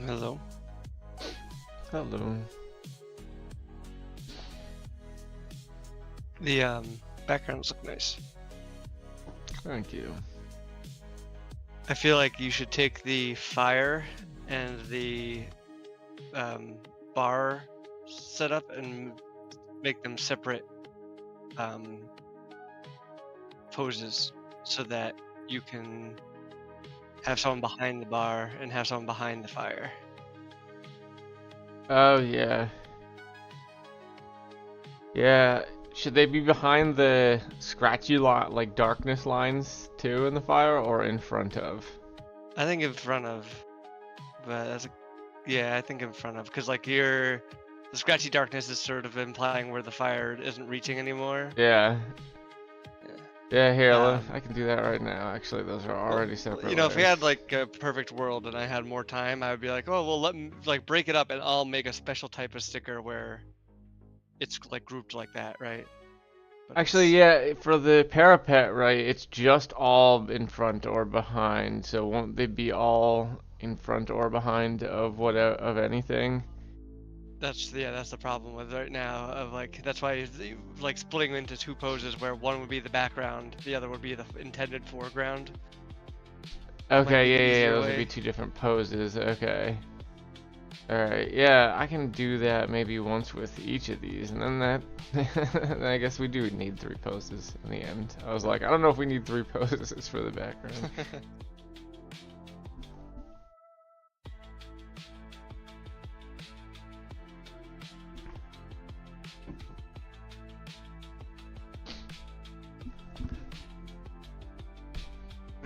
Hello. Hello. The backgrounds look nice. Thank you. I feel like you should take the fire and the bar setup and make them separate poses so that you can have someone behind the bar and have someone behind the fire. Oh, yeah. Yeah, should they be behind the scratchy like darkness lines too in the fire, or in front of? I think in front of, but yeah, I think in front of, because like the scratchy darkness is sort of implying where the fire isn't reaching anymore. Yeah. Yeah. Yeah, here, Um, I can do that right now. Actually, those are already separate You know, if we layers. had like a perfect world and I had more time, I would be like, oh, well, let me like break it up and I'll make a special type of sticker where it's like grouped like that, right? But Actually, yeah, for the parapet, right, it's just all in front or behind, so won't they be all in front or behind of of anything? that's the problem with right now. Of like that's why like splitting into two poses where one would be the background, the other would be the intended foreground. Might Okay, be the yeah, easier those would be way. two different poses. Okay. Alright, yeah, I can do that maybe once with each of these, and then then I guess we do need 3 poses in the end. I was like, I don't know if we need 3 poses for the background.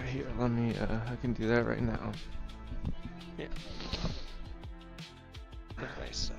Here, let me, I can do that right now. Yeah. Look nice. So.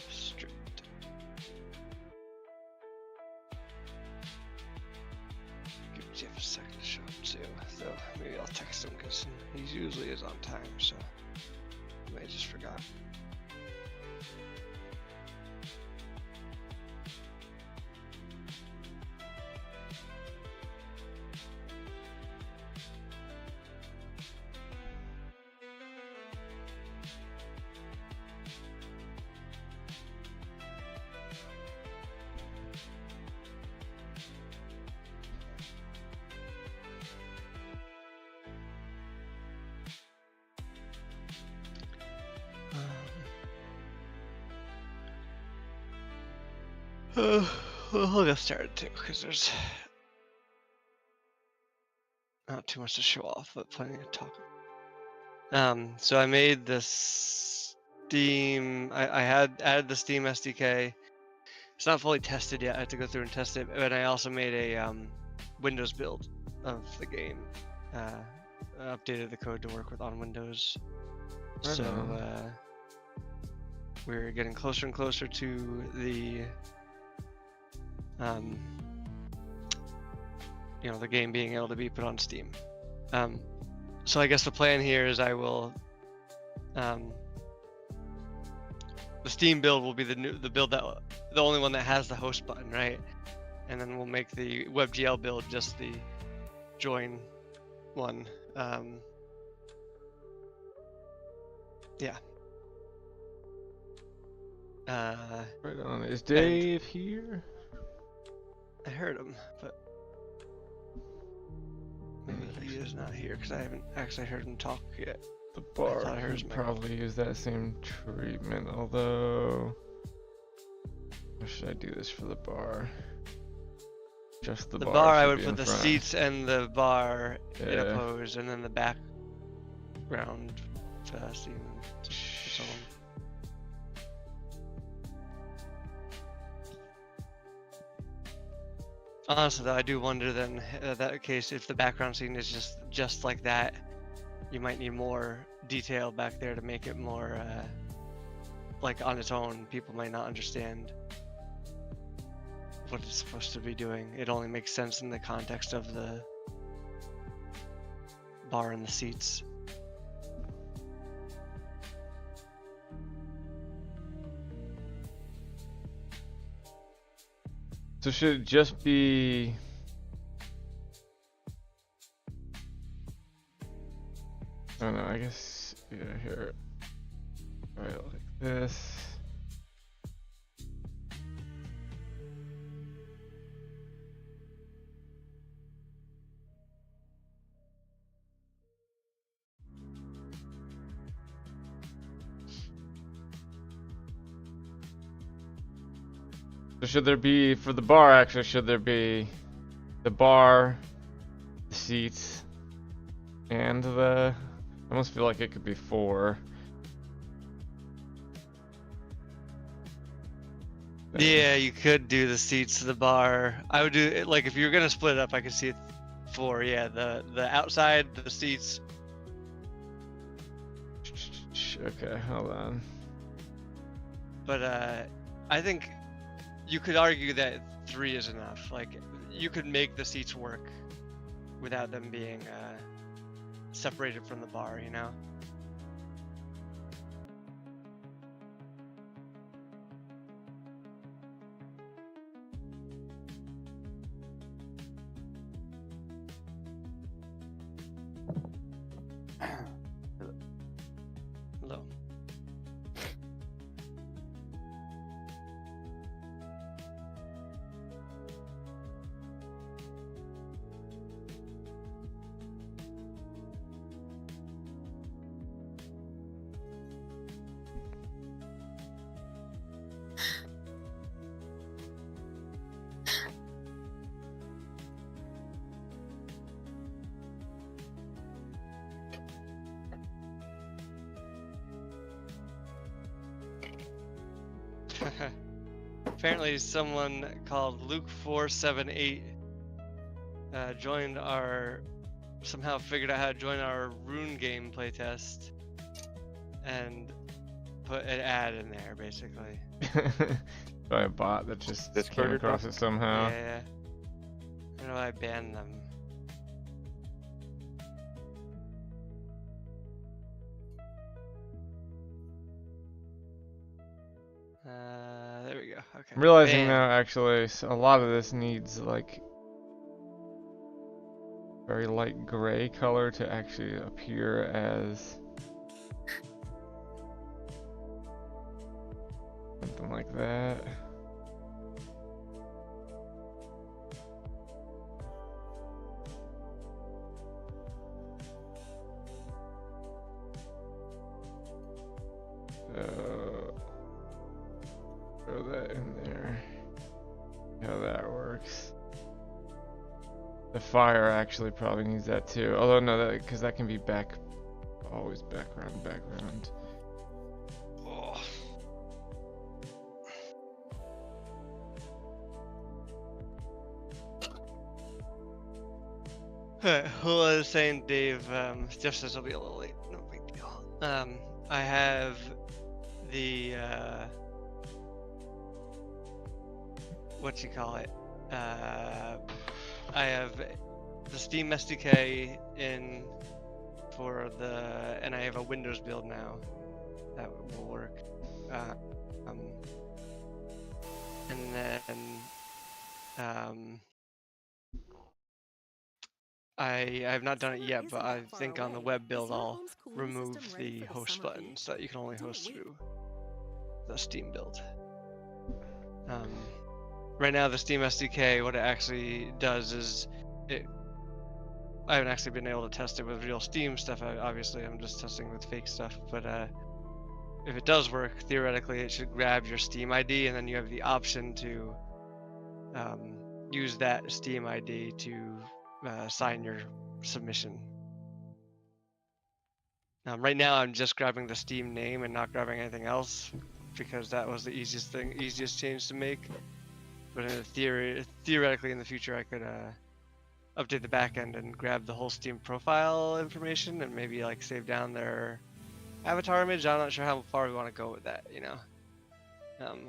Stripped. Give Jeff a second to show up too. So maybe I'll text him because he usually is on time. So I just forgot. We'll get started too, because there's not too much to show off, but plenty to talk about. So I made this Steam. I had added the Steam SDK. It's not fully tested yet. I have to go through and test it. But I also made a Windows build of the game. Updated the code to work with on Windows. Right So on. we're getting closer and closer to the the game being able to be put on Steam. So I guess the plan here is I will the Steam build will be the build that the only one that has the host button, right? And then we'll make the WebGL build just the join one. Yeah. Right on. Is Dave here? I heard him, but maybe he is not here because I haven't actually heard him talk yet. The bar I heard his could mic. probably use that same treatment, although... Or should I do this for the bar? Just the The bar. bar I should would be put in the front. seats and the bar in a Yeah. pose, and then the background Steam for someone. Honestly, though, I do wonder then that case if the background scene is just like that, you might need more detail back there to make it more like on its own. People might not understand what it's supposed to be doing. It only makes sense in the context of the bar and the seats. So should it just be... I don't know, I guess, yeah, here. Right, like this. So should there be, for the bar actually, should there be the bar, the seats, and the... I almost feel like it could be 4. Yeah, you could do the seats, the bar. I would do it, like if you were gonna split it up, I could see it 4. Yeah, the outside, the seats. Okay, hold on. But I think you could argue that 3 is enough. Like you could make the seats work without them being separated from the bar, you know? Hello. Apparently someone called Luke478 joined our, somehow figured out how to join our Rune game playtest and put an ad in there basically. By a bot that just came Discord across it somehow. Yeah. I know I banned them. There we go. Okay. I'm realizing Banned. now, actually, a lot of this needs like very light gray color to actually appear as something like that. Throw that in there. How that works. The fire actually probably needs that too. Although no, that because that can be always background. Oh. Alright, who was saying, Dave? Just says I'll be a little late. No big deal. I have the what you call it? I have the Steam SDK in for the, and I have a Windows build now that will work. And then I have not done it yet, but I think on the web build I'll remove the host button so that you can only host through the Steam build. Right now the Steam SDK, what it actually does is I haven't actually been able to test it with real Steam stuff. Obviously, I'm just testing with fake stuff. But if it does work, theoretically, it should grab your Steam ID, and then you have the option to use that Steam ID to sign your submission. Right now, I'm just grabbing the Steam name and not grabbing anything else because that was the easiest change to make. But in theoretically, in the future, I could update the backend and grab the whole Steam profile information and maybe like save down their avatar image. I'm not sure how far we want to go with that, you know,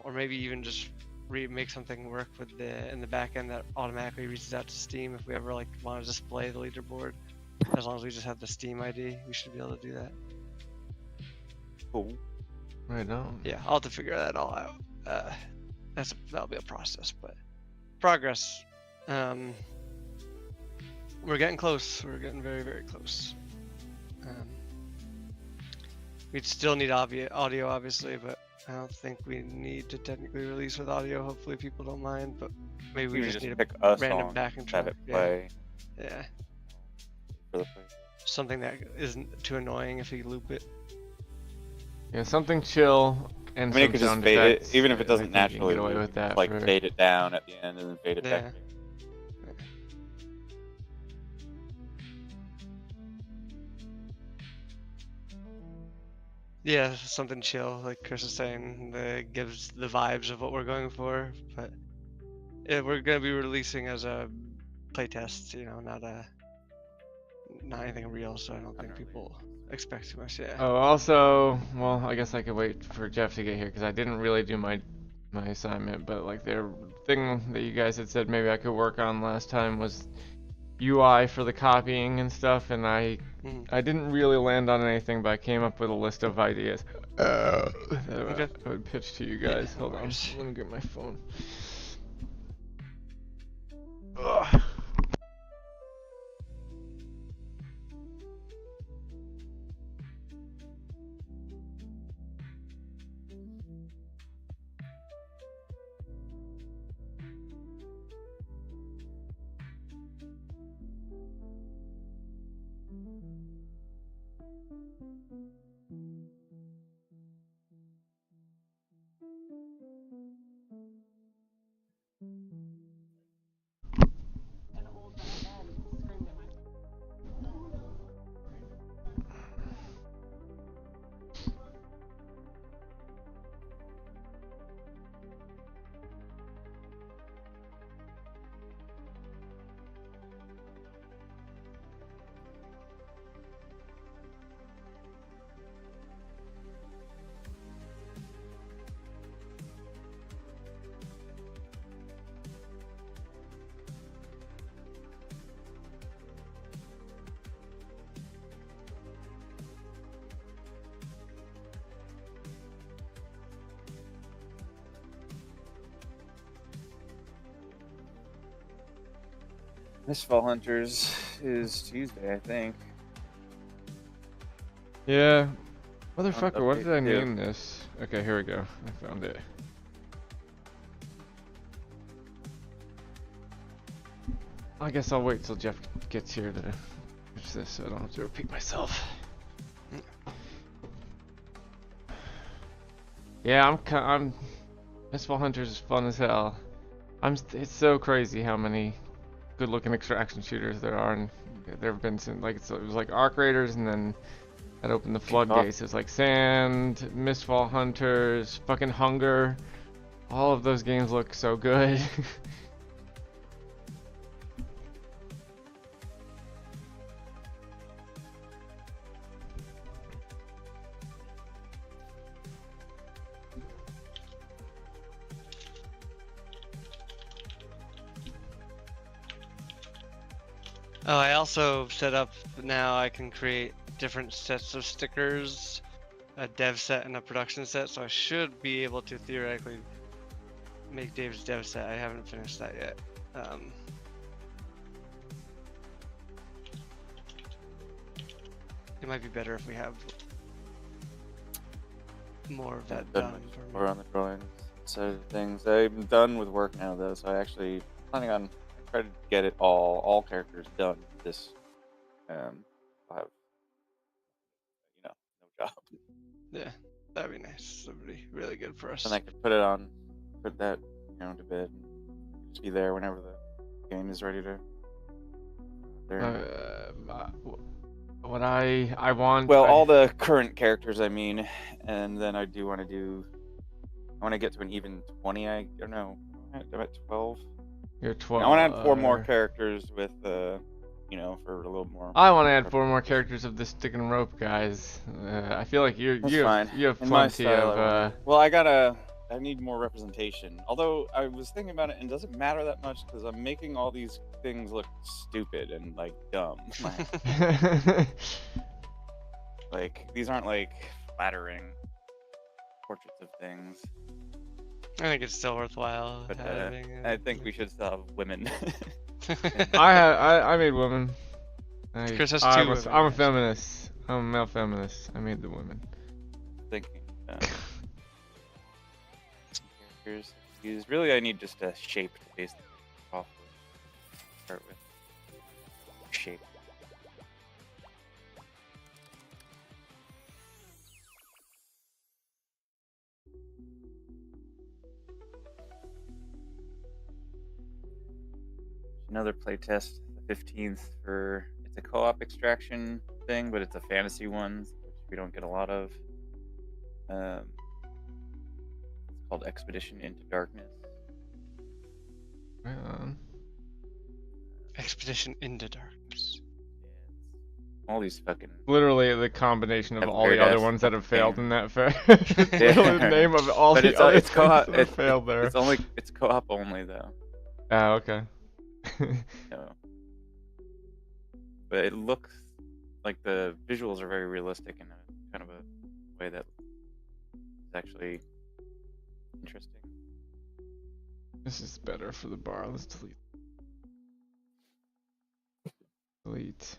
or maybe even just make something work with in the backend that automatically reaches out to Steam if we ever like want to display the leaderboard. As long as we just have the Steam ID, we should be able to do that. Cool. Right on. Yeah, I'll have to figure that all out. That'll be a process, but progress. We're getting close. We're getting very, very close. We'd still need audio, obviously, but I don't think we need to technically release with audio. Hopefully, people don't mind, but maybe we just need pick a a random song, backing have track. it play Yeah, for the play. something that isn't too annoying if we loop it. Yeah, something chill and I mean, it some could just sound fade effects. it, even if it I doesn't think you can naturally get away loop, with that. like for- fade it down at the end and then fade it Yeah. back. Yeah, something chill, like Chris is saying, that gives the vibes of what we're going for. But we're gonna be releasing as a playtest, you know, not anything real. So I don't think people expect too much. Yeah. Oh, also, well, I guess I could wait for Jeff to get here because I didn't really do my assignment, but like the thing that you guys had said maybe I could work on last time was UI for the copying and stuff, and I didn't really land on anything, but I came up with a list of ideas that I would pitch to you guys. Yeah, Hold no on, worries. let me get my phone. Ugh. Mistfall Hunters is Tuesday, I think. Yeah. Motherfucker, what did I update, too. name this? Okay, here we go. I found it. I guess I'll wait till Jeff gets here to finish this so I don't have to repeat myself. Yeah, I'm Mistfall Hunters is fun as hell. It's so crazy how many good-looking extraction shooters there are, and there have been some, like it was like Arc Raiders, and then that opened the floodgates. It's like Sand, Mistfall Hunters, fucking Hunger. All of those games look so good. Oh, I also set up now I can create different sets of stickers, a dev set and a production set, so I should be able to theoretically make Dave's dev set. I haven't finished that yet. It might be better if we have more of that done for me. We're on the drawing side of things. I'm done with work now, though, so I actually planning on trying to get it all characters done this. I'll have, no job. Yeah, that'd be nice. That'd be really good for us. And I could put that, to bed, and just be there whenever the game is ready to. There. what I want. Well, all the current characters, I mean, and then I do want to do. I want to get to an even 20. I don't know. I'm at 12. You're 12. I want to add 4 more characters with, you know, for a little more. I want to add 4 more characters of the stick and rope guys. I feel like you have In my plenty style, of. Well, I need more representation. Although I was thinking about it, and it doesn't matter that much because I'm making all these things look stupid and like dumb. Like these aren't like flattering portraits of things. I think it's still worthwhile. But having, I think we should still have women. I made women. Chris has I'm two a, women, I'm a actually. feminist. I'm a male feminist. I made the women. Thinking. Characters used. Really, I need just a shape to base off of. Start with shape. Another playtest, the 15th for it's a co-op extraction thing, but it's a fantasy one, which we don't get a lot of. It's called Expedition into Darkness. Right on. Expedition into Darkness. All these fucking Literally the combination of Have all the weird other ass ones that have fucking failed game. in that fair. Literally the name of all But the other it's things co-op. that have failed there. It's co-op only though. Oh, okay. No. But it looks like the visuals are very realistic in a kind of a way that is actually interesting. This is better for the bar. Let's delete. Delete.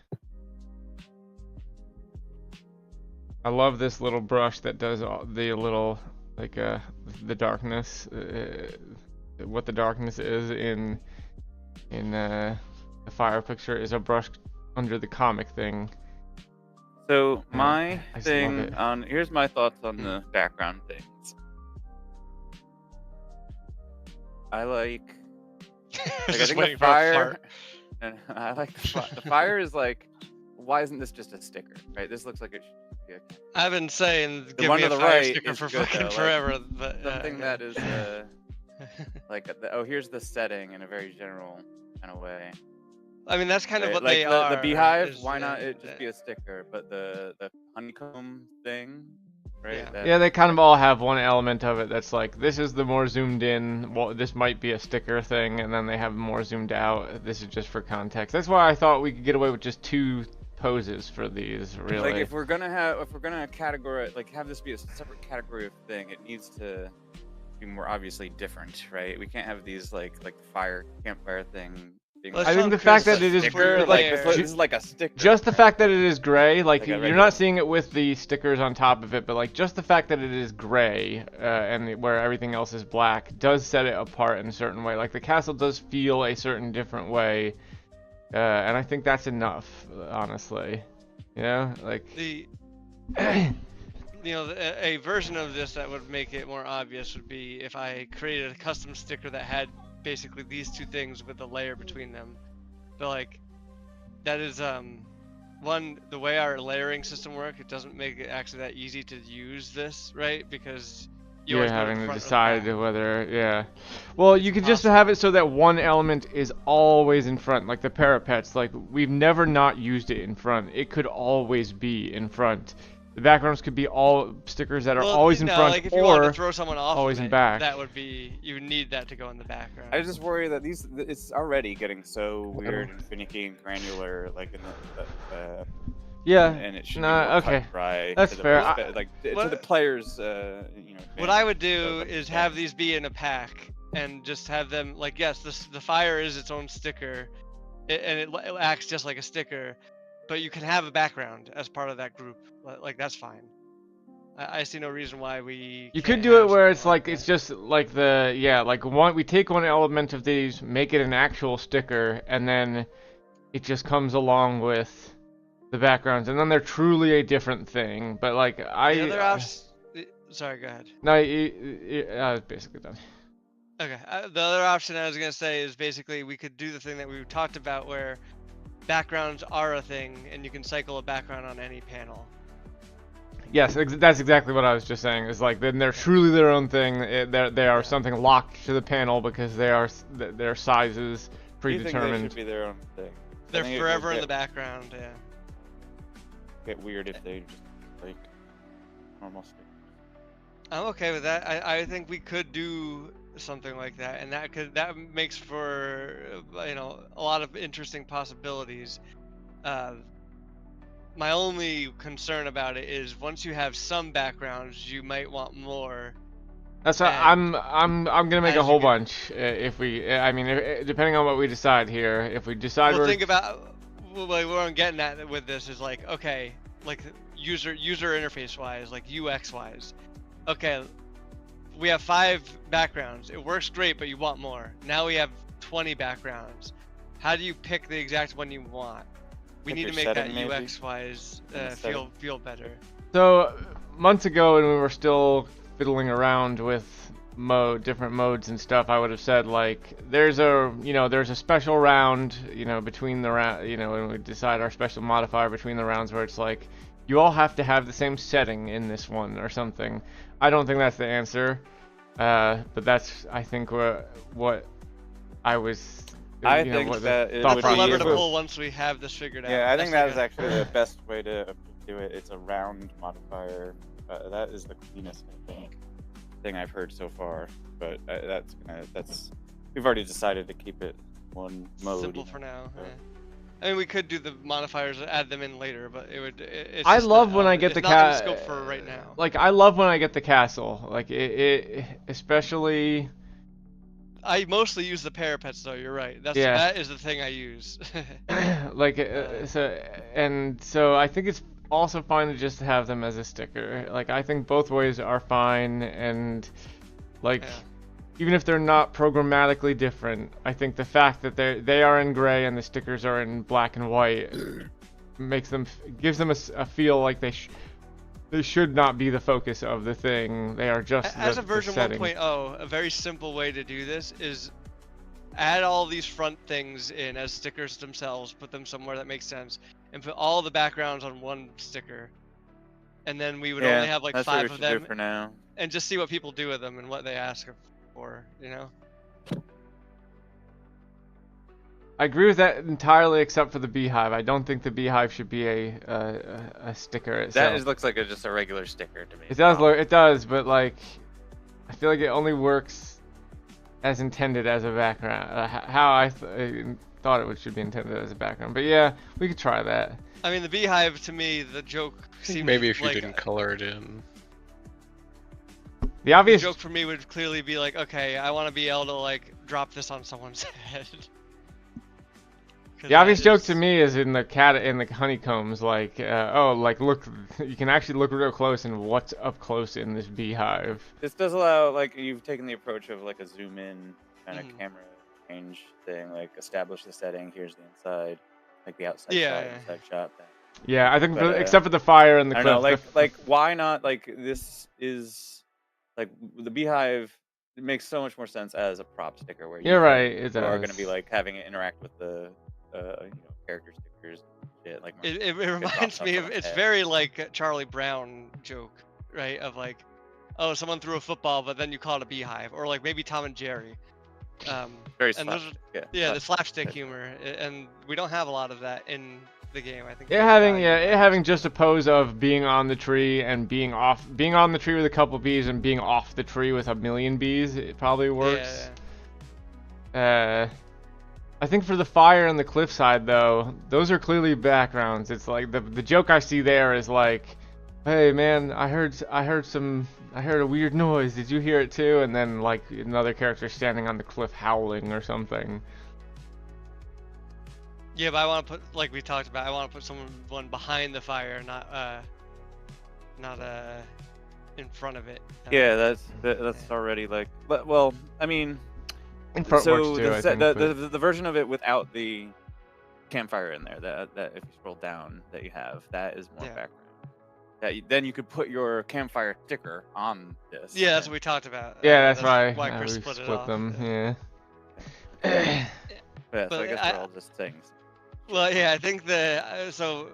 I love this little brush that does all the little, like, the darkness, what the darkness is in the fire picture is a brush under the comic thing. So my I just love thing it. on here's my thoughts on the background things. I like I Just think waiting the for a fire, fart. and I like the fire is like, why isn't this just a sticker? Right, this looks like it should be a I've been saying, The give one me to a the fire right sticker is for good, fucking though, like, forever. But, something that is like oh, here's the setting in a very general kind of way. I mean, that's kind of Right, what like they are. the beehive, is why not the- it just be a sticker? But the honeycomb thing, right? Yeah. that- Yeah, they kind of all have one element of it that's like, this is the more zoomed in, well, this might be a sticker thing, and then they have more zoomed out, this is just for context. That's why I thought we could get away with just 2 poses for these, really. Like if we're gonna categorize, like have this be a separate category of thing, it needs to be more obviously different, right? We can't have these like the fire campfire thing. Being Let's I think tell the Chris fact that a it is sticker, sticker, like, this is like a sticker. Just the fact that it is gray, like, Like a you're regular- not seeing it with the stickers on top of it, but like just the fact that it is gray and where everything else is black does set it apart in a certain way. Like the castle does feel a certain different way, and I think that's enough, honestly. You know, like the you know, a version of this that would make it more obvious would be if I created a custom sticker that had basically these 2 things with a layer between them. But like, that is one, the way our layering system works, it doesn't make it actually that easy to use this, right? Because you're always go having to front or the decide back. whether, yeah. Well, you could just have it so that one element is always in front, like the parapets. Like, we've never not used it in front. It could always be in front. The backgrounds could be all stickers that are Well, always in no, front, like if you wanted or to throw someone off always of in it, back. that would be, you would need that to go in the background. I just worry that it's already getting so weird and finicky and granular, like in the yeah. and it should No, be more cut okay. and dry. That's to the fair. to What- the players, you know. What I would fans, do like, is yeah. have these be in a pack and just have them like, yes, the fire is its own sticker, and it acts just like a sticker, but you can have a background as part of that group. Like that's fine. I see no reason why we. You can't could do it have where something it's like it's that. just like like we take one element of these, make it an actual sticker, and then it just comes along with the backgrounds, and then they're truly a different thing. But like The other option. Sorry, go ahead. no, I was basically done. Okay. The other option I was gonna say is basically we could do the thing that we talked about where backgrounds are a thing, and you can cycle a background on any panel. Yes, that's exactly what I was just saying. Is like then they're truly their own thing. They are something locked to the panel because they are their sizes Do you think they predetermined. should be their own thing? They're I think it forever would in the background. Yeah. get weird if they just like normal stickers. I'm okay with that. I think we could do something like that, and that makes for a lot of interesting possibilities. My only concern about it is once you have some backgrounds, you might want more. That's what And I'm gonna make as a you whole get- bunch if we. I mean, depending on what we decide here, if we decide Well, we're think about like where I'm getting at with this is like, okay, like user interface wise, like UX wise. Okay, we have 5 backgrounds. It works great, but you want more. Now we have 20 backgrounds. How do you pick the exact one you want? We Pick need to your make that setting, maybe? UX wise In the setting. feel better. So months ago, when we were still fiddling around with different modes and stuff, I would have said like, there's a special round, between the round, when we decide our special modifier between the rounds, where it's like, you all have to have the same setting in this one or something. I don't think that's the answer, but that's I think what I was. I think what the that it thought would That's a be lever to able- pull once we have this figured out. Yeah, I think that That's is actually the best way to do it. It's a round modifier. That is the cleanest, I think, thing I've heard so far. But that's we've already decided to keep it one mode. simple for now. Yeah. I mean, we could do the modifiers and add them in later, but it's I just love not when on- I get it's the not in scope for right now. Like I love when I get the castle. Like it especially. I mostly use the parapets though. You're right. Yeah. That is the thing I use. Like so I think it's also fine to just have them as a sticker. Like I think both ways are fine, and like Yeah. even if they're not programmatically different, I think the fact that they are in gray and the stickers are in black and white gives them a feel like they should not be the focus of the thing. They are just As the a version setting. 1.0, a very simple way to do this is add all these front things in as stickers themselves, put them somewhere that makes sense, and put all the backgrounds on one sticker. And then we would only have like that's what 5 we of should them, do for now. and just see what people do with them and what they ask for, I agree with that entirely, except for the beehive. I don't think the beehive should be a sticker itself. Looks like just a regular sticker to me. It does, but like, I feel like it only works as intended as a background. How I thought it should be intended as a background. But yeah, we could try that. I mean, the beehive to me, the joke seems Maybe if you like didn't color it in. The the obvious joke for me would clearly be like, okay, I want to be able to like drop this on someone's head. The obvious joke to me is in the honeycombs, like, like look, you can actually look real close and what's up close in this beehive. This does allow, like, you've taken the approach of like a zoom in kind of Mhm. camera range thing, like establish the setting. Here's the inside, like the outside Yeah, shot, yeah. inside shot. Thing. Yeah, I think But, except for the fire and the I don't cliff. know, like why not? Like this is like the beehive. It makes so much more sense as a prop sticker where You're right. It you are going does. to be like having it interact with the character stickers and shit. Like It reminds drops me off of on it's head. very like a Charlie Brown joke, right? Of like, oh, someone threw a football, but then you call it a beehive, or like maybe Tom and Jerry. very and those slapstick, Yeah, the slapstick. slapstick humor, and we don't have a lot of that in the game. I think. It having just a pose of being on the tree and being on the tree with a couple bees and being off the tree with a million bees. It probably works. I think for the fire and the cliffside though, those are clearly backgrounds. It's like the joke I see there is like, hey man, I heard a weird noise. Did you hear it too? And then like another character standing on the cliff howling or something. Yeah, but I want to put, like we talked about, I want to put someone behind the fire, not in front of it. Yeah, that's already like. But well, I mean. In front So works too, I think, but- the version of it without the campfire in there, that if you scroll down, that you have, that is more Yeah. background. Then you could put your campfire sticker on this. Yeah, that's what we talked about. Yeah, that's why Chris we split it off. them. Yeah. Yeah, so but I guess I- they're all just things. Well, yeah, I think so.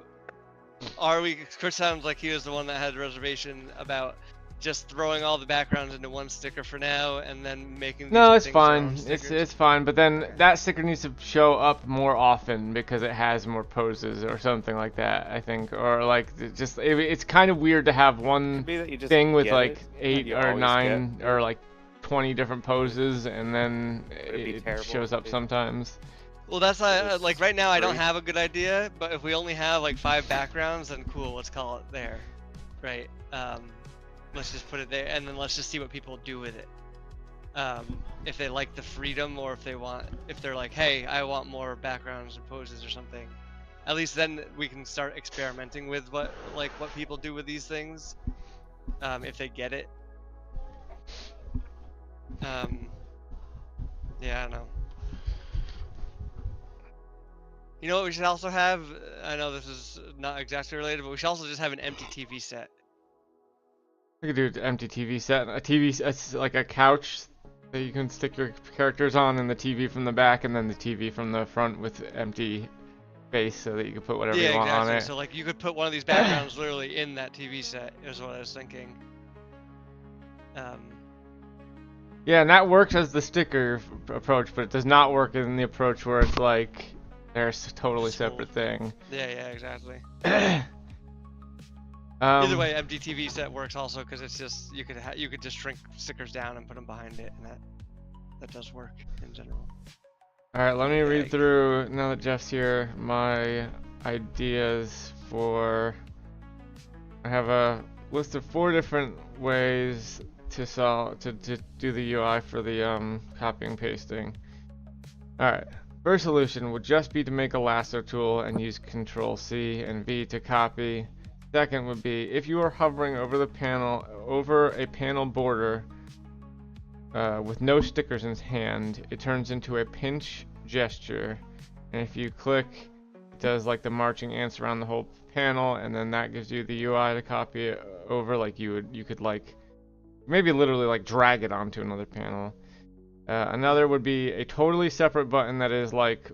Chris sounds like he was the one that had a reservation about just throwing all the backgrounds into one sticker for now, and then making these No, it's things their own fine. stickers. It's fine. But then Okay. that sticker needs to show up more often because it has more poses or something like that. I think, or like it's kind of weird to have one Could be that you just thing with get like it, that 8 you or always 9 get. or like 20 different poses, and then Would it be it terrible shows up if- sometimes. Well, that's It like was right now I don't free. have a good idea, but if we only have like 5 backgrounds, then cool, let's call it there, right? Let's just put it there, and then let's just see what people do with it. If they like the freedom, or if they're like, hey, I want more backgrounds and poses or something. At least then we can start experimenting with what people do with these things, if they get it. Yeah, I don't know. You know what we should also have? I know this is not exactly related, but we should also just have an empty TV set. We could do an empty TV set. A TV, it's like a couch that you can stick your characters on, and the TV from the back, and then the TV from the front with empty space so that you can put whatever Yeah, you want exactly. on it. So like you could put one of these backgrounds literally in that TV set, is what I was thinking. Yeah, and that works as the sticker approach, but it does not work in the approach where it's like they're a totally It's full. separate thing. Yeah, exactly. Um, Either way, empty TV set works also because it's just you could just shrink stickers down and put them behind it, and that does work in general. All right, let me read Yeah. through, now that Jeff's here, my ideas for... I have a list of 4 different ways to do the UI for the copying and pasting. All right, first solution would just be to make a lasso tool and use Control C and V to copy. Second would be if you are hovering over a panel border with no stickers in hand, it turns into a pinch gesture, and if you click, it does like the marching ants around the whole panel, and then that gives you the UI to copy it over. Like you could like maybe literally like drag it onto another panel. Another would be a totally separate button that is like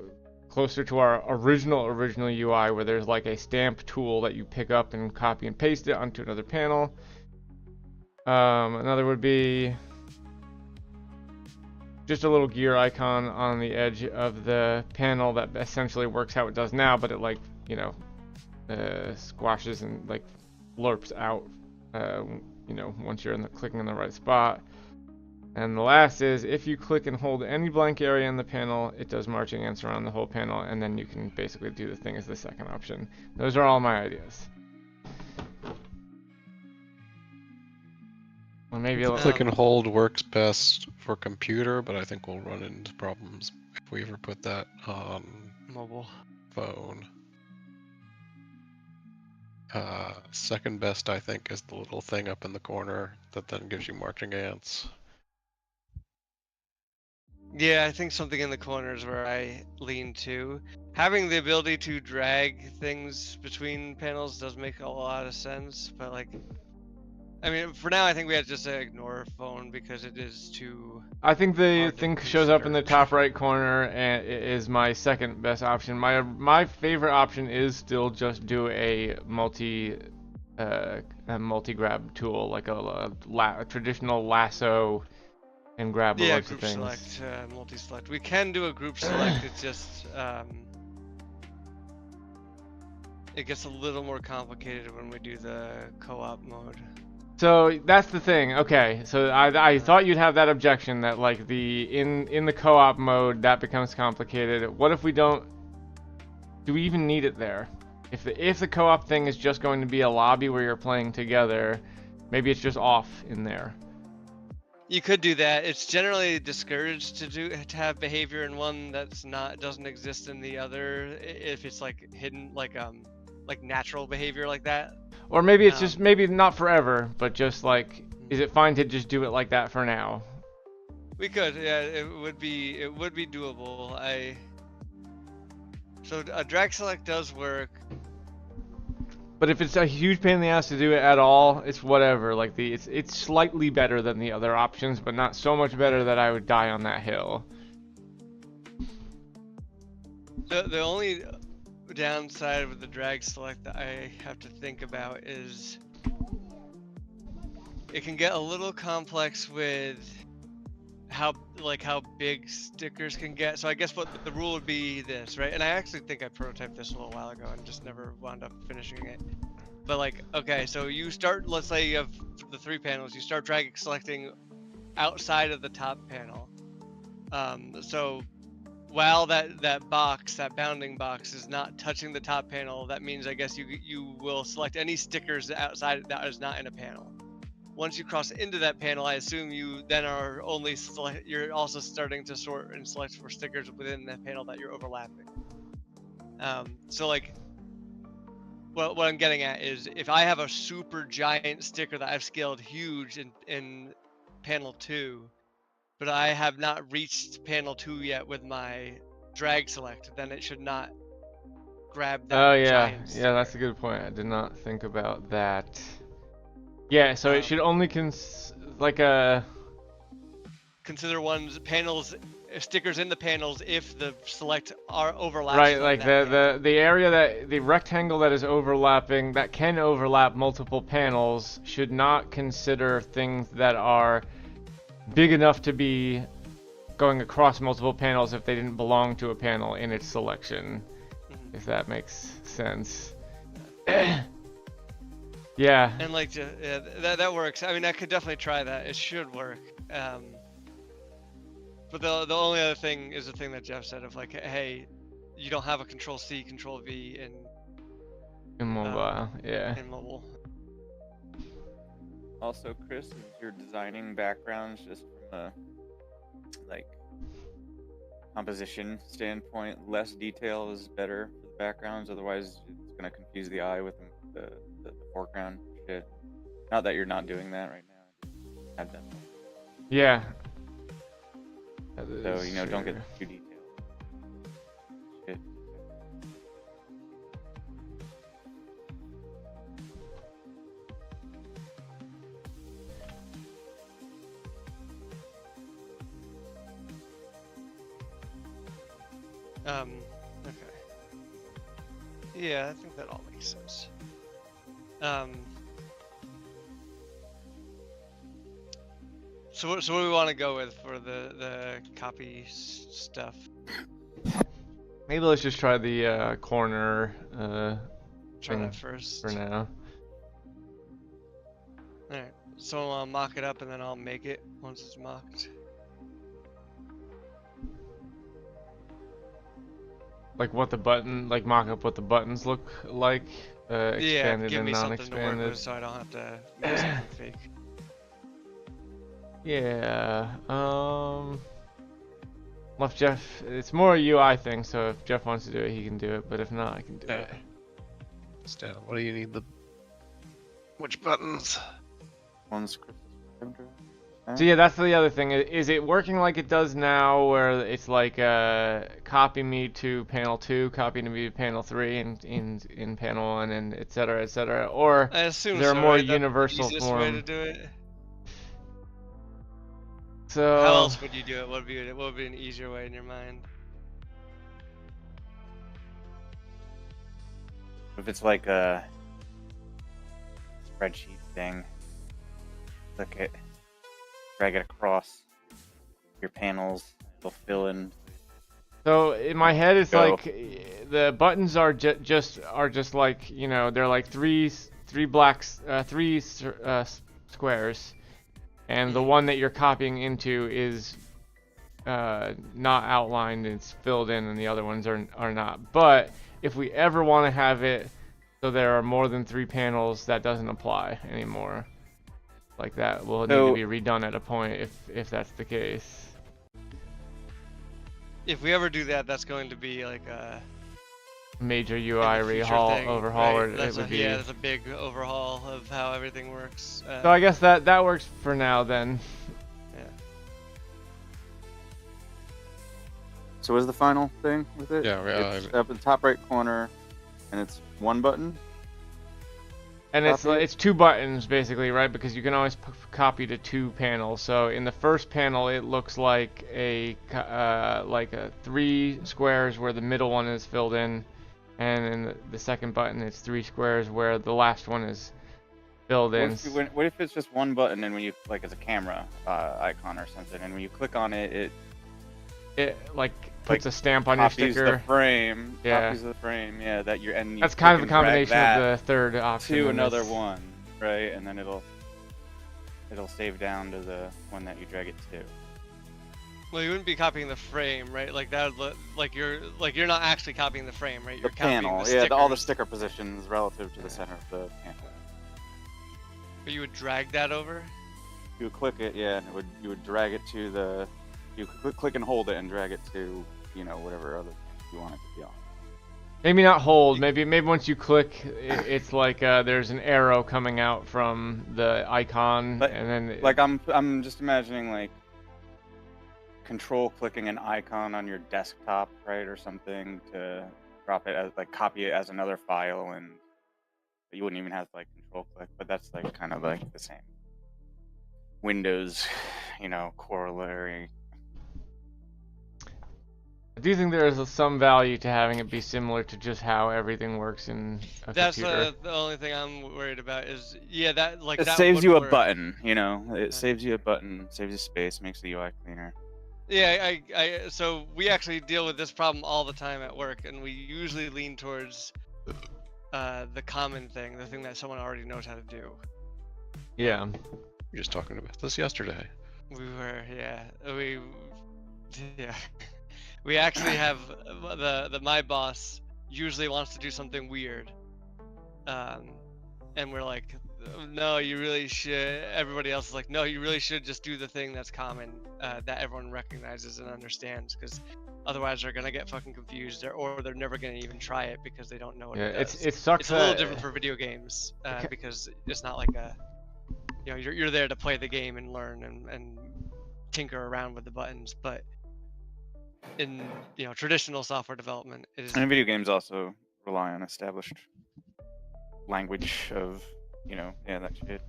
closer to our original UI, where there's like a stamp tool that you pick up and copy and paste it onto another panel. Another would be just a little gear icon on the edge of the panel that essentially works how it does now, but it like, you know, squashes and like blurps out, you know, once you're clicking in the right spot. And the last is if you click and hold any blank area in the panel, it does marching ants around the whole panel, and then you can basically do the thing as the second option. Those are all my ideas. Well, maybe Click and hold works best for computer, but I think we'll run into problems if we ever put that on Mobile. phone. Second best, I think, is the little thing up in the corner that then gives you marching ants. Yeah, I think something in the corners where I lean to. Having the ability to drag things between panels does make a lot of sense, but like, I mean, for now I think we have to just ignore phone because it is too... I think the hard to thing shows up in the consider. top right corner and it is my second best option. My favorite option is still just do a multi-grab tool, like a traditional lasso, and grab a bunch of group things. select, multi-select. We can do a group select, it's just, it gets a little more complicated when we do the co-op mode. So that's the thing. Okay, so I thought you'd have that objection that like in the co-op mode that becomes complicated. What if we don't? Do we even need it there? If the co-op thing is just going to be a lobby where you're playing together, maybe it's just off in there. You could do that. It's generally discouraged to have behavior in one that's doesn't exist in the other. If it's like hidden, like natural behavior like that. Or maybe it's just maybe not forever, but just like, is it fine to just do it like that for now? We could, yeah. It would be doable. So a drag select does work. But if it's a huge pain in the ass to do it at all, it's whatever. Like it's slightly better than the other options, but not so much better that I would die on that hill. The only downside with the drag select that I have to think about is it can get a little complex with how big stickers can get. So I guess what the rule would be this, right? And I actually think I prototyped this a little while ago and just never wound up finishing it. But like, okay, so you start, let's say you have the 3 panels, you start drag selecting outside of the top panel. So while that box, that bounding box, is not touching the top panel, that means I guess you will select any stickers outside that is not in a panel. Once you cross into that panel, I assume you then are only you're also starting to sort and select for stickers within the panel that you're overlapping. So like, what I'm getting at is if I have a super giant sticker that I've scaled huge in panel 2, but I have not reached panel 2 yet with my drag select, then it should not grab that. Oh yeah, giant sticker. yeah, that's a good point. I did not think about that. Yeah, so it should only consider panels, stickers in the panels if the select are overlapping. Right, like the area the rectangle that is overlapping, that can overlap multiple panels, should not consider things that are big enough to be going across multiple panels if they didn't belong to a panel in its selection. Mm-hmm. If that makes sense. Yeah. And like, yeah, that works. I mean, I could definitely try that. It should work. But the only other thing is the thing that Jeff said of like, hey, you don't have a Control-C, Control-V in mobile, yeah. In mobile. Also, Chris, if you're designing backgrounds just from a like composition standpoint, less detail is better for the backgrounds. Otherwise, it's gonna confuse the eye with the foreground shit. Not that you're not doing that right now. Just had that. Yeah. So you know, don't get too detailed. Shit. Okay. Yeah, I think that all makes sense. So what do we want to go with for the copy stuff? Maybe let's just try the corner Try thing that first. for now. Alright, so I'll mock it up and then I'll make it once it's mocked. Like what the button, like mock up what the buttons look like, expanded give and me something to work non-expanded. with so I don't have to make something fake. Yeah, left Jeff, it's more a UI thing, so if Jeff wants to do it, he can do it, but if not, I can do it. Stan, what do you need which buttons? One's So yeah, that's the other thing. Is it working like it does now, where it's like copy me to panel 2, copy me to panel 3, and in panel 1, and etc. etc. Or I assume is there so, a more right? universal That's the easiest form? way to do it. So How else would you do it? What would be an easier way in your mind? If it's like a spreadsheet thing, click it, drag it across your panels, it'll fill in. So in my head, it's Go. like the buttons are just like, you know, they're like three squares, and the one that you're copying into is not outlined, it's filled in, and the other ones are not. But if we ever want to have it so there are more than 3 panels, that doesn't apply anymore. Like that will need to be redone at a point if that's the case. If we ever do that, that's going to be like a Major in UI the future thing, overhaul, right? or That's it would be. Yeah, that's a big overhaul of how everything works. So I guess that works for now then. Yeah. So what's the final thing with it? Yeah, It's up in the top right corner, and it's one button. And it's Copy? like, it's 2 buttons basically, right? Because you can always copy to 2 panels. So in the first panel, it looks like a 3 squares where the middle one is filled in, and then the second button is 3 squares where the last one is filled in. What if it's just one button and when you like it's a camera icon or something, and when you click on it, it like puts a stamp on your copies sticker. the frame. Yeah. Copies the frame. Yeah, that you're and you That's kind of a click and drag combination that of the third option. to and another this. one, right? And then it'll save down to the one that you drag it to. Well, you wouldn't be copying the frame, right? Like that would look like you're not actually copying the frame, right? You're The copying panel, the yeah, all the stickers. sticker positions relative to the center of the panel. But you would drag that over. You would click it, yeah, and you would drag it to the. You could click and hold it and drag it to whatever other you want it to be on. Maybe not hold. Maybe once you click, it's like there's an arrow coming out from the icon, But, and then Like I'm just imagining like control clicking an icon on your desktop, right, or something to drop it as like copy it as another file, and you wouldn't even have to like control click, but that's like kind of like the same Windows, corollary. I do think there is some value to having it be similar to just how everything works in a That's computer. the only thing I'm worried about is that like It that saves would you a work. button, It saves you a button, saves you space, makes the UI cleaner. Yeah, so we actually deal with this problem all the time at work, and we usually lean towards the common thing, the thing that someone already knows how to do. Yeah. We were just talking about this yesterday. We actually have the my boss usually wants to do something weird, and we're like, no, you really should. Everybody else is like, no, you really should just do the thing that's common, that everyone recognizes and understands, because otherwise they're gonna get fucking confused, or they're never gonna even try it because they don't know what it does. It sucks. It's a little different for video games, because it's not like you're there to play the game and learn and tinker around with the buttons, but in traditional software development, it is. And video games also rely on established language of that shit.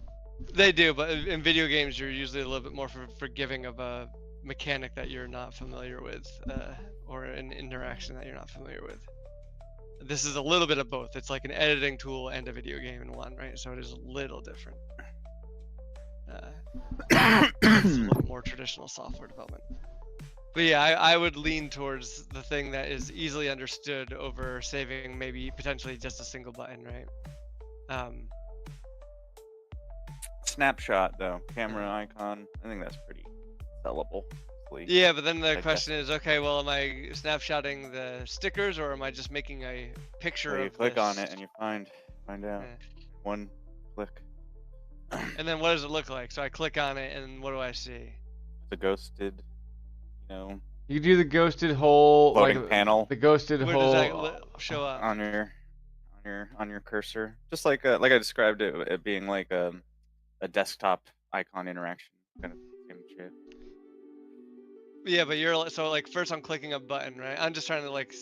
They do, but in video games, you're usually a little bit more forgiving of a mechanic that you're not familiar with, or an interaction that you're not familiar with. This is a little bit of both. It's like an editing tool and a video game in one, right? So it is a little different. It's a little more traditional software development. But yeah, I would lean towards the thing that is easily understood over saving maybe potentially just a single button, right? Snapshot though, camera icon. I think that's pretty sellable. Yeah, but then the Like question is, okay, well, am I snapshotting the stickers, or am I just making a picture So you of click this? on it and you find out. Yeah. One click. And then what does it look like? So I click on it, and what do I see? The ghosted, You do the ghosted hole, loading panel the ghosted Where hole. does that show up? on your cursor, just like I described it being like a desktop icon interaction kind of same shit. Yeah, but so like first I'm clicking a button, right? I'm just trying to like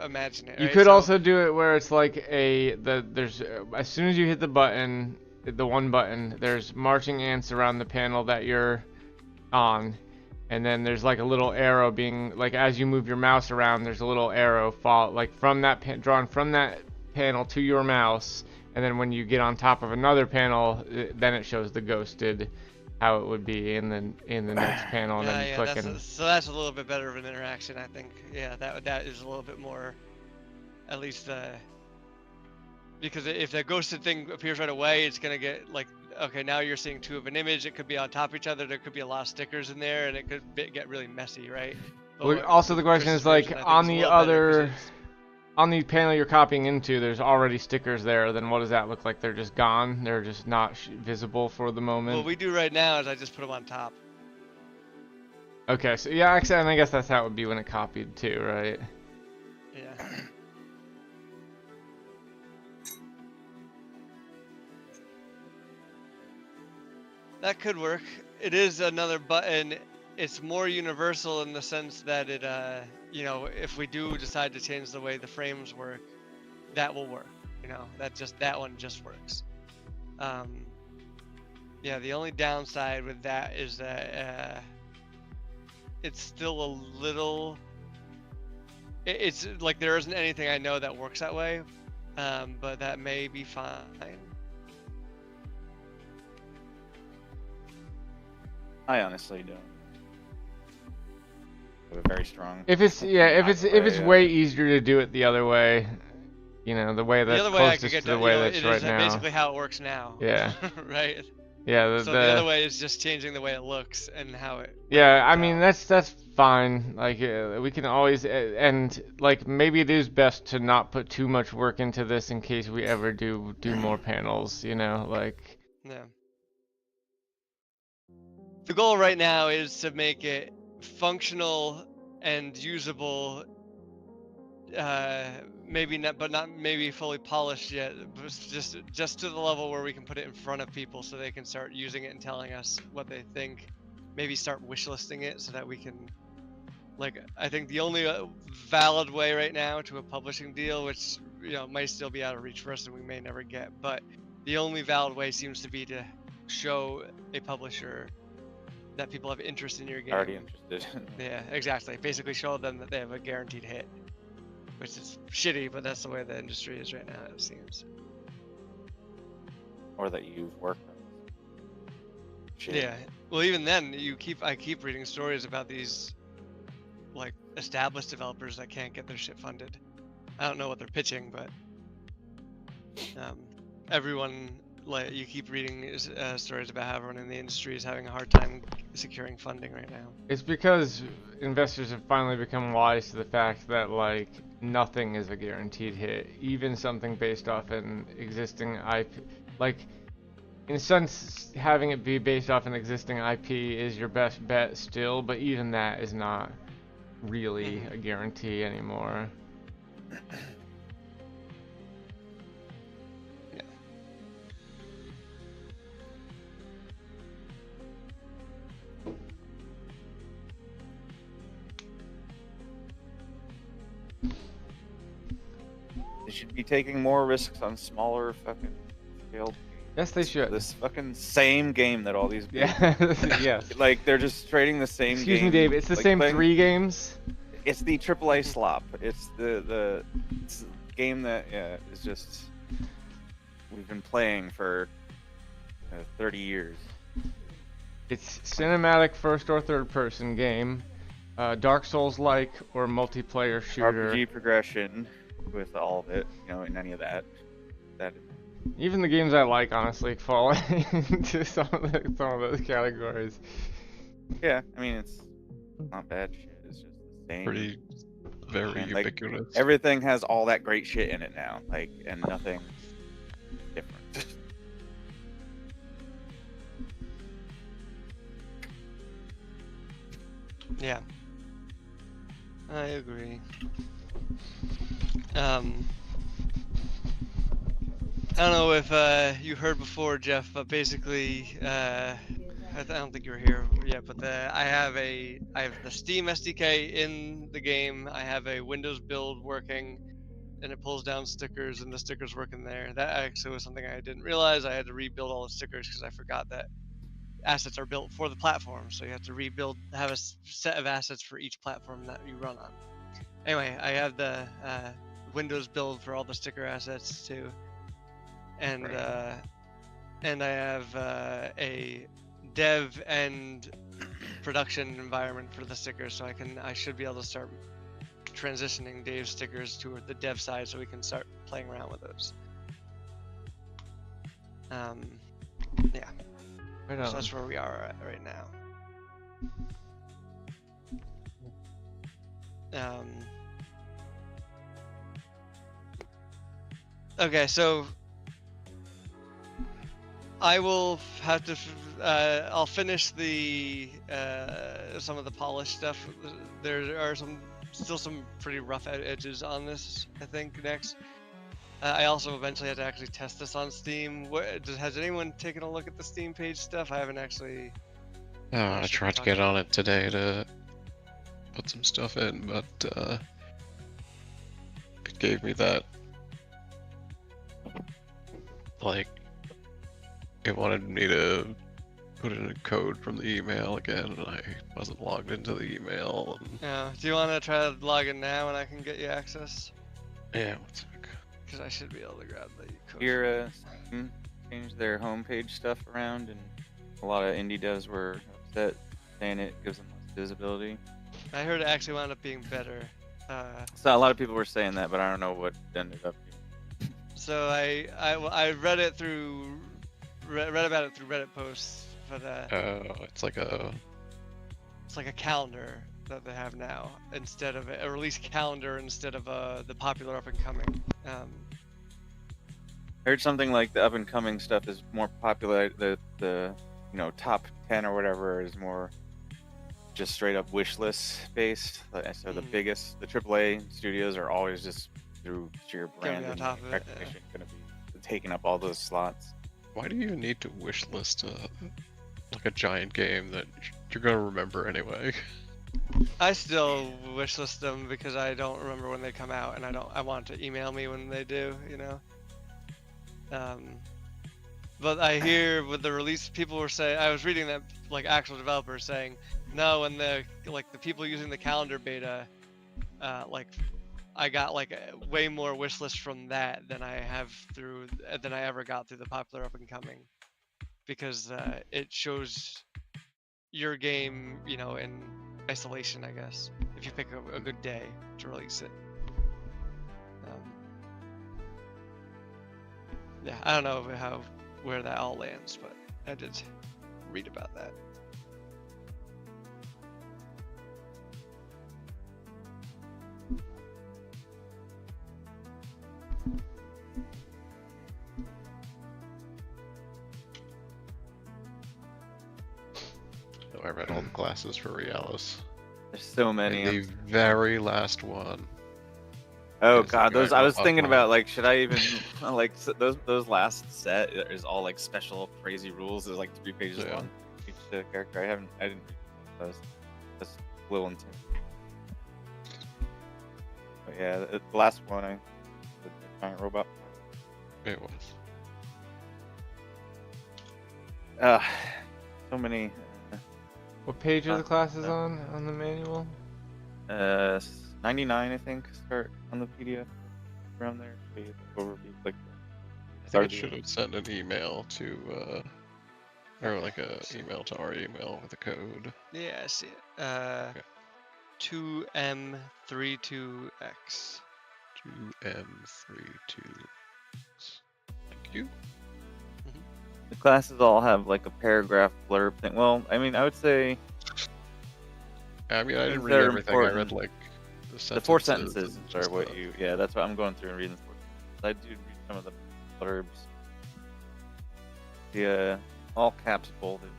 imagine it. You right? could So- also do it where it's like there's as soon as you hit the button, the one button, there's marching ants around the panel that you're on, and then there's like a little arrow being like as you move your mouse around, there's a little arrow drawn from that panel to your mouse, and then when you get on top of another panel, then it shows the ghosted, how it would be in the next panel, and then you click and so that's a little bit better of an interaction, I think. Yeah, that is a little bit more, at least, because if the ghosted thing appears right away, it's gonna get like, okay, now you're seeing two of an image. It could be on top of each other. There could be a lot of stickers in there, and it could get really messy, right? But Well, what also the question Chris's is like version, I think, on is a the little better 'cause other. it's- On the panel you're copying into, there's already stickers there. Then what does that look like? They're just gone. They're just not visible for the moment. What we do right now is I just put them on top. Okay, so yeah, actually, and I guess that's how it would be when it copied too, right? Yeah. That could work. It is another button. It's more universal in the sense that it, if we do decide to change the way the frames work, that will work. That one just works. Yeah, the only downside with that is that it's still a little it's like there isn't anything I know that works that way, but that may be fine. I honestly don't have a very strong. If it's way easier to do it the other way, you know, the way The that's other way I could closest get to the done, way you know, that's it right is now. basically how it works now. Yeah. Right. Yeah. So the other way is just changing the way it looks and how it. Yeah, I comes mean out. that's fine. Like we can always and like maybe it is best to not put too much work into this in case we ever do more panels. You know, like. Yeah. The goal right now is to make it functional and usable. Maybe not, but not maybe fully polished yet. But just to the level where we can put it in front of people, so they can start using it and telling us what they think. Maybe start wishlisting it so that we can. Like, I think the only valid way right now to a publishing deal, which might still be out of reach for us and we may never get, but the only valid way seems to be to show a publisher that people have interest in your game. Already interested. Yeah, exactly. Basically show them that they have a guaranteed hit, which is shitty, but that's the way the industry is right now, it seems. Or that you've worked on. Shit. Yeah. Well, even then, I keep reading stories about these like established developers that can't get their shit funded. I don't know what they're pitching, but everyone, like, you keep reading stories about how everyone in the industry is having a hard time securing funding right now. It's because investors have finally become wise to the fact that like nothing is a guaranteed hit, even something based off an existing IP. Like, in a sense, having it be based off an existing IP is your best bet still, but even that is not really a guarantee anymore. Yeah. They should be taking more risks on smaller fucking scaled. Yes, they should. This fucking same game that all these. Yeah. Yes. Like they're just trading the same. Excuse game. me, Dave. It's the like, same playing, 3 games. It's the AAA slop. It's the game that is just we've been playing for 30 years. It's cinematic first or third person game, Dark Souls like or multiplayer shooter. RPG progression with all of it, in any of that. Even the games I like, honestly, fall into some of those categories. Yeah, I mean it's not bad shit. It's just the same. Pretty, very And, like, ubiquitous. everything has all that great shit in it now, and nothing different. Yeah. I agree. I don't know if you heard before, Jeff, but basically, I don't think you were here yet, but I have the Steam SDK in the game. I have a Windows build working, and it pulls down stickers, and the stickers work in there. That actually was something I didn't realize. I had to rebuild all the stickers because I forgot that assets are built for the platform, so you have to have a set of assets for each platform that you run on. Anyway, I have the Windows build for all the sticker assets too. And and I have a dev and production environment for the stickers, so I should be able to start transitioning Dave's stickers to the dev side, so we can start playing around with those. Yeah. Right on. So that's where we are at right now. Okay, so I will have to. I'll finish the some of the polished stuff. There are still some pretty rough edges on this, I think, next. I also eventually had to actually test this on Steam. Has anyone taken a look at the Steam page stuff? I haven't actually. I tried to get on it today to put some stuff in, but it gave me that, like, it wanted me to put in a code from the email again, and I wasn't logged into the email. And Yeah. Do you want to try to log in now and I can get you access? yeah, one sec. Because I should be able to grab the code. Here, Steam changed their homepage stuff around, and a lot of indie devs were upset, saying it gives them less visibility. I heard it actually wound up being better. So a lot of people were saying that, but I don't know what ended up being. So I read it through read about it through Reddit posts, but It's like a it's like a calendar that they have now instead of a release calendar instead of the popular up and coming. I heard something like the up and coming stuff is more popular. The top 10 or whatever is more just straight up wish list based. So the biggest, the AAA studios are always just through sheer Gonna be brand on and top of it, recognition going to be taking up all those slots. Why do you need to wish list like a giant game that you're gonna remember anyway? I still wishlist them because I don't remember when they come out, and I want to email me when they do, you know. But I hear with the release, people were saying, I was reading that like actual developers saying, no, when the people using the calendar beta, like I got like way more wish lists from that than I ever got through the popular up and coming, because it shows your game, you know, in isolation, I guess, if you pick a good day to release it. Yeah, I don't know where that all lands, but I did read about that. So I read all the classes for Realis. There's so many. And the very last one. Oh is the god, those guy I was up thinking my- about, like, should I even like those last set is all like special crazy rules. There's like 3 pages Yeah. long each character. I didn't read those. That's a little intense. But yeah, the last one, the giant robot. It was. So many. What page are the classes on the manual? 99, I think, start on the PDF around there. So you overview, like, I start think it should have sent an email to, or like a email to our email with a code. Yeah, I see it. Okay. 2M32X. 2M32. Thank you. the classes all have like a paragraph blurb thing. Well, I mean, I would say I mean, I didn't Things read that are everything. I read important. like the 4 and sentences are just what the- you. Yeah, that's what I'm going through and reading the 4 sentences. I do read some of the blurbs. The all caps bolded.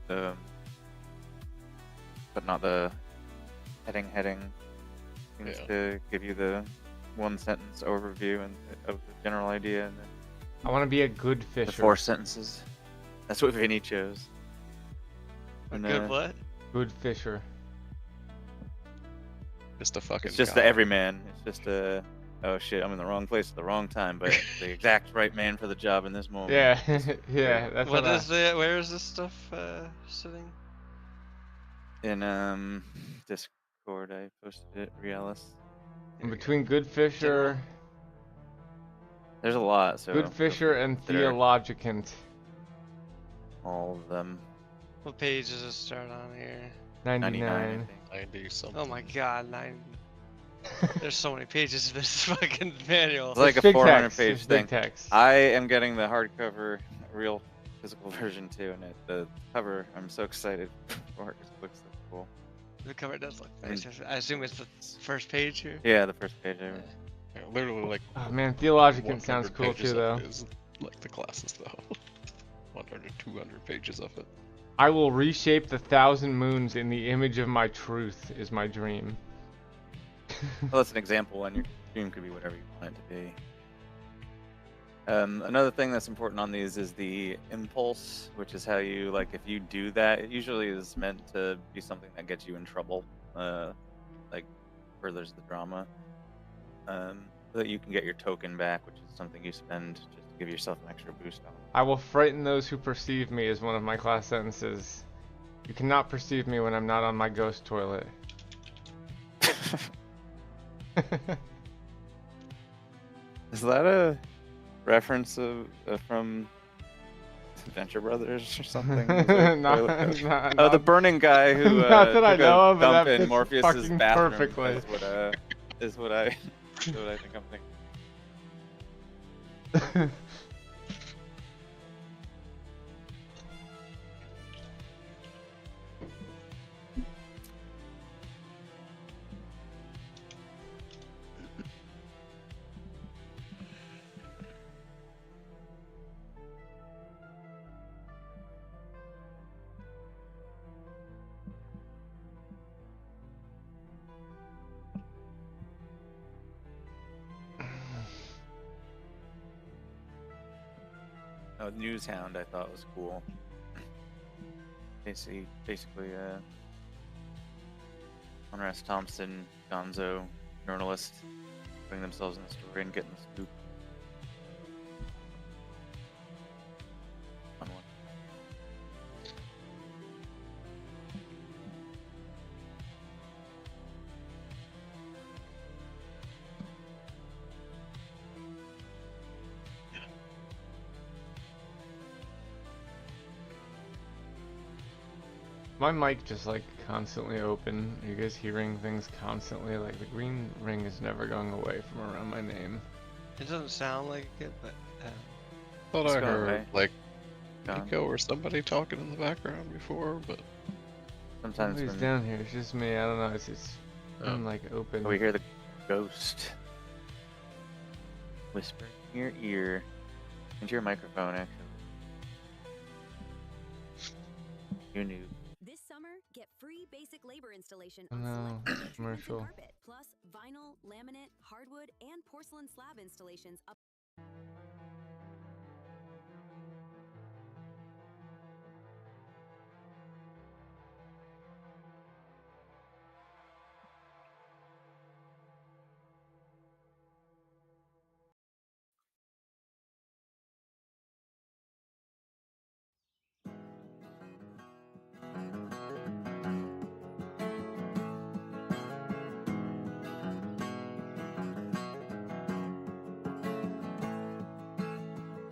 But not the heading things Yeah. to give you the 1 sentence overview and of the general idea, and then I want to be a good the fisher. 4 sentences. That's what Vinny chose. A And, good what? Good fisher. Just a fucking. It's just guy. the everyman. It's just a oh shit, I'm in the wrong place at the wrong time, but the exact right man for the job in this moment. Yeah, yeah. That's What what is the? Where is this stuff sitting? In Discord, I posted it. Realis. In between good fisher, There's a lot. So good fisher, and consider theologicant. all of them. What page does it start on here? 99. I 99. think. 90 something. Oh my god, 9. There's so many pages in this fucking manual. It's like a big 400 text. page It's thing. big text. I am getting the hardcover, real physical version too, and the cover. I'm so excited for it. It looks so cool. The cover does look nice. I assume it's the first page here. Yeah, the first page. Yeah, literally like. Oh man, theologicant 100 sounds cool pages too, of though. it is, like the classes though. 100 or 200 pages of it. I will reshape the 1,000 moons in the image of my truth. Is my dream. Well, that's an example, and your dream could be whatever you want it to be. Another thing that's important on these is the impulse, which is how you, like, if you do that, it usually is meant to be something that gets you in trouble, like, furthers the drama, so that you can get your token back, which is something you spend just give yourself an extra boost on. I will frighten those who perceive me as one of my class sentences. You cannot perceive me when I'm not on my ghost toilet. Is that a reference from Venture Brothers or something? Oh, the burning guy who not that took I know a of, but dump that in fits Morpheus's fucking bathroom. perfectly. Is what I think I'm thinking. Oh, Newshound I thought was cool. Basically, Hunter S. Thompson, Gonzo, journalist, putting themselves in the story and getting the scoop. Fun one. My mic just like constantly open. Are you guys hearing things constantly? Like the green ring is never going away from around my name. It doesn't sound like it, but Thought It's I gone heard away. like Gone. Nico or somebody talking in the background before, but Sometimes Nobody's when down here. It's just me. I don't know. It's just been like open. we hear the ghost whisper in your ear, into your microphone, actually. You knew. This summer, get free basic labor installation Oh on no, select carpet treatments and commercial. carpet, plus vinyl, laminate, hardwood, and porcelain slab installations up.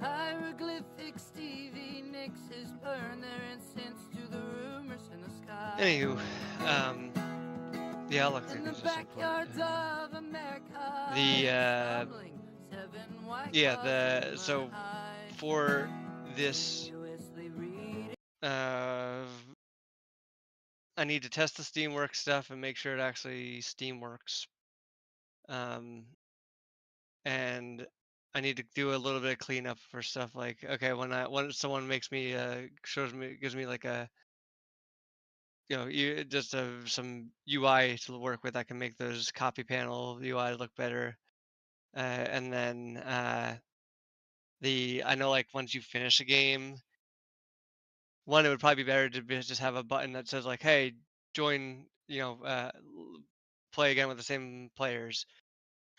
Hieroglyphics, TV mixes burn their incense to the rumors in the sky. anywho, yeah, I'll look In through the these at some point. backyards of America. The stumbling, 7 white yeah, claws in so my eye. for this Continuously reading. I need to test the Steamworks stuff and make sure it actually Steam works. And I need to do a little bit of cleanup for stuff like, okay, when someone makes me gives me like a just some UI to work with, I can make those copy panel UI look better. And then I know like once you finish a game, one, it would probably be better to just have a button that says like, hey, join, play again with the same players.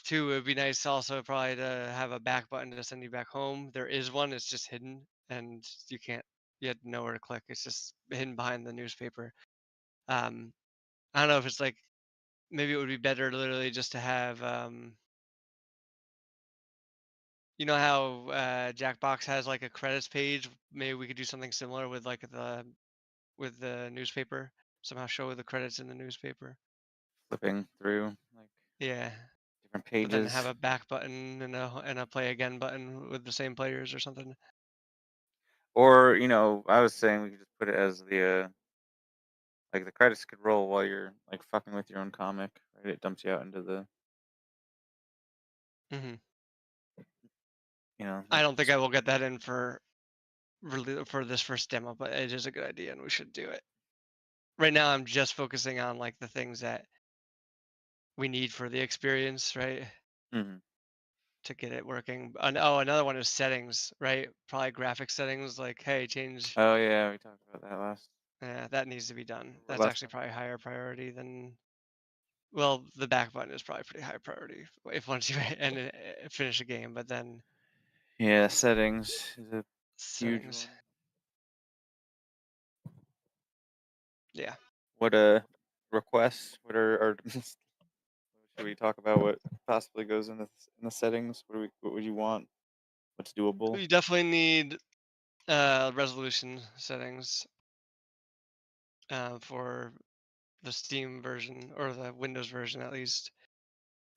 2, it would be nice also probably to have a back button to send you back home. There is one, it's just hidden and you had nowhere to click. It's just hidden behind the newspaper. I don't know if it's like, maybe it would be better literally just to have, you know how Jackbox has like a credits page? Maybe we could do something similar with like with the newspaper. Somehow show the credits in the newspaper. Flipping through like Yeah. different But then pages. have a back button and a play again button with the same players or something. Or, I was saying we could just put it as the like the credits could roll while you're like fucking with your own comic, right? It dumps you out into the Hmm. like I don't think I will get that in for this first demo, but it is a good idea and we should do it. Right now, I'm just focusing on like the things that we need for the experience, right? Mhm. To get it working. Another one is settings, right? Probably graphic settings, like, hey, change. Oh yeah, we talked about that last. Yeah, that needs to be done. Or That's last actually time. probably higher priority than. Well, the back button is probably pretty high priority if once you finish a game, but then Yeah, settings is a huge one. Settings. Yeah. What requests? What are should we talk about what possibly goes in the settings? What would you want? What's doable? You definitely need resolution settings for the Steam version or the Windows version at least.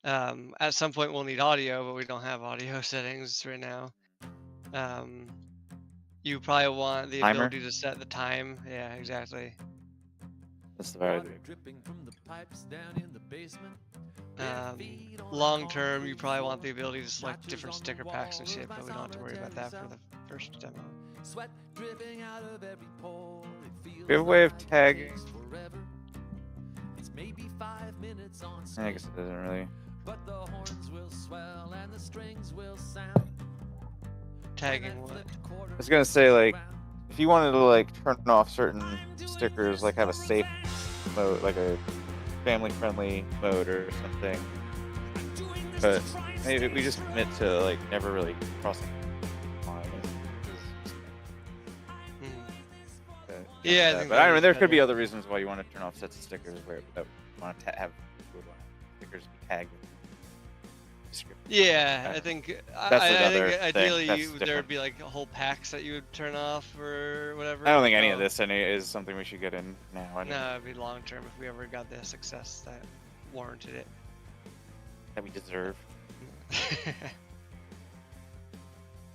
At some point we'll need audio, but we don't have audio settings right now. You probably want the Timer? ability to set the time. Yeah, exactly. That's the value. Long term, you probably want the ability to select different sticker packs and shit, but we don't have to worry about that for the first demo. We have a way of tagging. I guess it doesn't really. Tagging what? I was gonna say, like, if you wanted to like turn off certain stickers, like have a safe mode, like a family-friendly mode or something. But maybe we just commit to like never really crossing the line. Yeah, I think but that I mean, is there could be better. other reasons why you want to turn off sets of stickers where that you want to have stickers be tagged. Yeah, I think That's I another think thing. ideally That's there would different. be like whole packs that you would turn off or whatever. I don't think any of Oh, this is something we should get in now. Anyway, No, it'd be long term if we ever got the success that warranted it. that we deserve.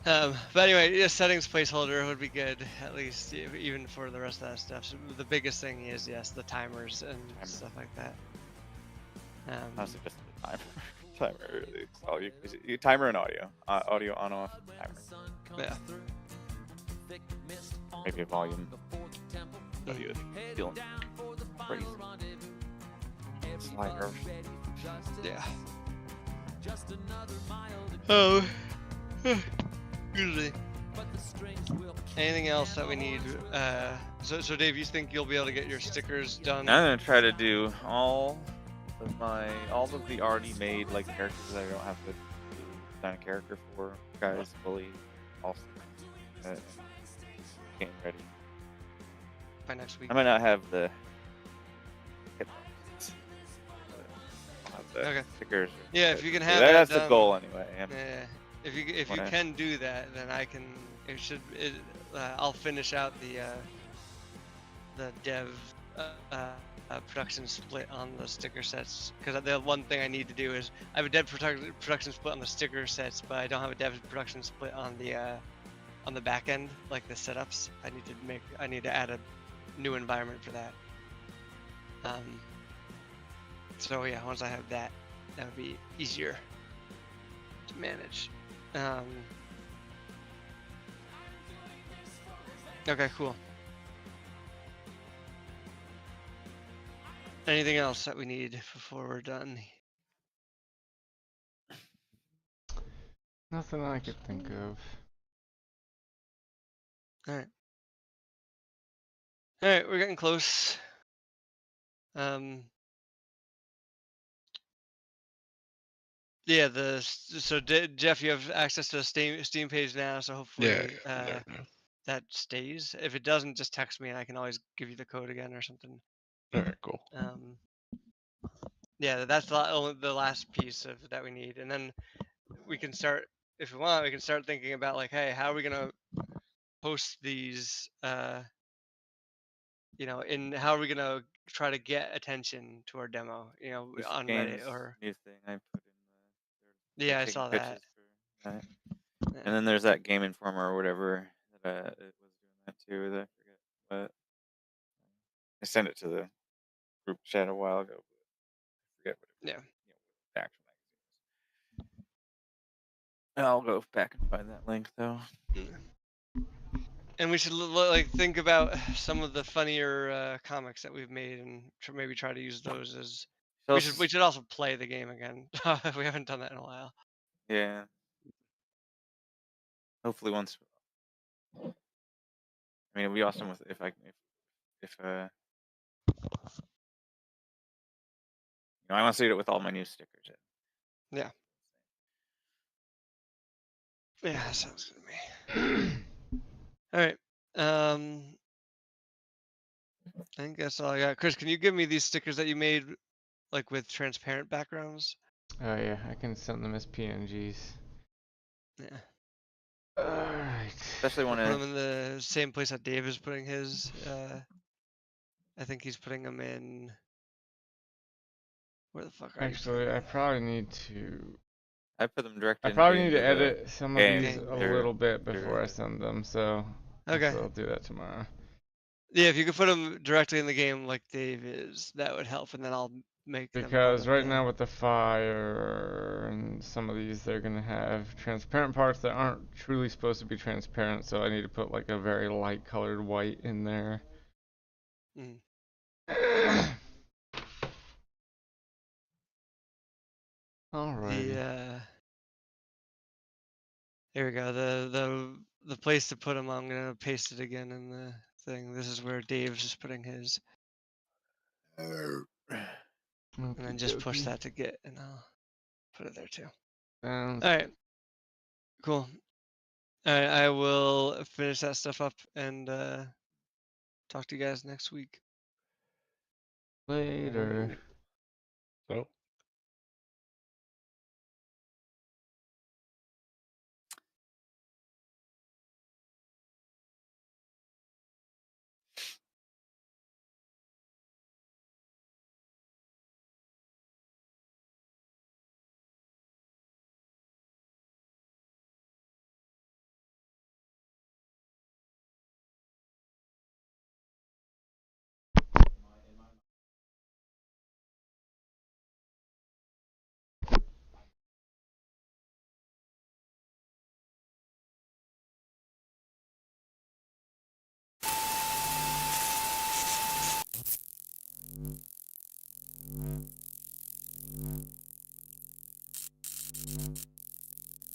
But anyway, yeah, settings placeholder would be good, at least even for the rest of that stuff. So the biggest thing is, yes, the timers and stuff like that. Honestly, just the timer. Timer. It's all you timer and audio. Audio on off. Timer. Yeah. Maybe a volume. Audio feeling crazy. Slider. Yeah. Oh. Usually. Anything else that we need? So Dave, you think you'll be able to get your stickers done? I'm gonna try to do all of the already made like characters that I don't have to design a character for. Guys, fully all getting ready. By next week. I might not have the hip buttons, but I'll have the Okay. stickers. Yeah, if you can have that that's the done. goal anyway. Yeah. Yeah. If you Wanna- can do that, then I can. I'll finish out the dev production split on the sticker sets, because the one thing I need to do is I have a dev production split on the sticker sets, but I don't have a dev production split on the back end, like the setups. I need to add a new environment for that. So yeah, once I have that, that would be easier to manage. Okay, cool. Anything else that we need before we're done? Nothing I could think of. Alright, we're getting close. Yeah, Jeff, you have access to the Steam page now, so hopefully Yeah. that stays. If it doesn't, just text me and I can always give you the code again or something. All right, cool. Yeah, that's the last piece of that we need, and then we can start, if we want, we can start thinking about like, hey, how are we gonna post these? How are we gonna try to get attention to our demo? This On game's Reddit or new thing I put in the. yeah, I taking saw pitches that. for that. Yeah. And then there's that Game Informer or whatever that it was doing that too. That I forget, but I sent it to the group chat a while ago. But I forget what it Yeah. the actual magazine was. I'll go back and find that link though. And we should think about some of the funnier comics that we've made and maybe try to use those as. We should also play the game again. We haven't done that in a while. Yeah. Hopefully once. I mean, it'd be awesome if I want to see it with all my new stickers in. Yeah. Yeah, that sounds good to me. All right. I think that's all I got. Chris, can you give me these stickers that you made, like with transparent backgrounds? Oh yeah, I can send them as PNGs. Yeah. Alright. Especially I'll when put it, them in the same place that Dave is putting his. I think he's putting them in. Where the fuck are you? Actually, I probably need to. I put them direct I into probably need to the edit some of game. these a They're- little bit before they're- I send them, so Okay. I'll do that tomorrow. Yeah, if you could put them directly in the game like Dave is, that would help, and then I'll make them part Because of right the- now with the fire and some of these, they're gonna have transparent parts that aren't truly supposed to be transparent, so I need to put like a very light colored white in there. Mhm. Alrighty. Here we go. The place to put them, I'm gonna paste it again in the thing. This is where Dave's just putting his, and then just push Okey-dokey. that to Git, and I'll put it there too. Sounds All right. Cool. All right, I will finish that stuff up and talk to you guys next week. later. So